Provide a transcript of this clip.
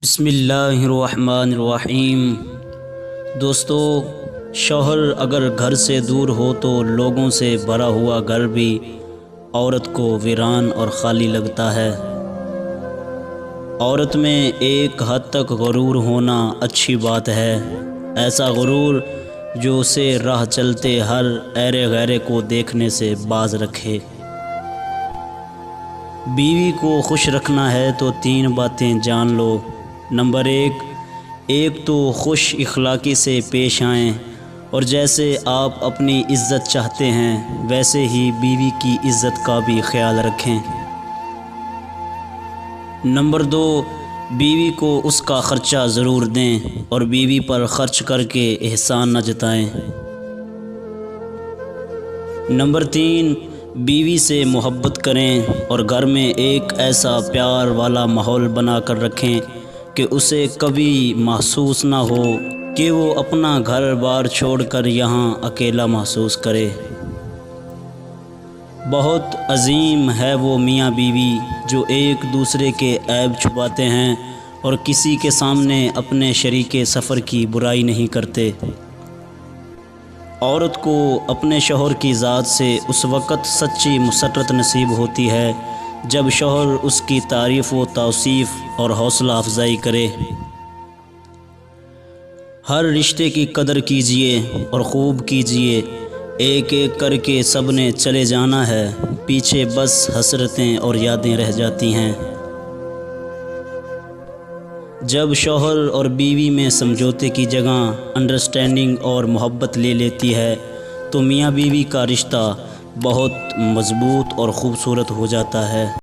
بسم اللہ الرحمن الرحیم۔ دوستو، شوہر اگر گھر سے دور ہو تو لوگوں سے بھرا ہوا گھر بھی عورت کو ویران اور خالی لگتا ہے۔ عورت میں ایک حد تک غرور ہونا اچھی بات ہے، ایسا غرور جو اسے راہ چلتے ہر ایرے غیرے کو دیکھنے سے باز رکھے۔ بیوی کو خوش رکھنا ہے تو 3 باتیں جان لو۔ نمبر 1، تو خوش اخلاقی سے پیش آئیں اور جیسے آپ اپنی عزت چاہتے ہیں ویسے ہی بیوی کی عزت کا بھی خیال رکھیں۔ نمبر 2، بیوی کو اس کا خرچہ ضرور دیں اور بیوی پر خرچ کر کے احسان نہ جتائیں۔ نمبر 3، بیوی سے محبت کریں اور گھر میں ایک ایسا پیار والا ماحول بنا کر رکھیں کہ اسے کبھی محسوس نہ ہو کہ وہ اپنا گھر بار چھوڑ کر یہاں اکیلا محسوس کرے۔ بہت عظیم ہے وہ میاں بیوی جو ایک دوسرے کے عیب چھپاتے ہیں اور کسی کے سامنے اپنے شریک سفر کی برائی نہیں کرتے۔ عورت کو اپنے شوہر کی ذات سے اس وقت سچی مسرت نصیب ہوتی ہے جب شوہر اس کی تعریف و توصیف اور حوصلہ افزائی کرے۔ ہر رشتے کی قدر کیجئے اور خوب کیجئے، ایک ایک کر کے سب نے چلے جانا ہے، پیچھے بس حسرتیں اور یادیں رہ جاتی ہیں۔ جب شوہر اور بیوی میں سمجھوتے کی جگہ انڈرسٹینڈنگ اور محبت لے لیتی ہے تو میاں بیوی کا رشتہ بہت مضبوط اور خوبصورت ہو جاتا ہے۔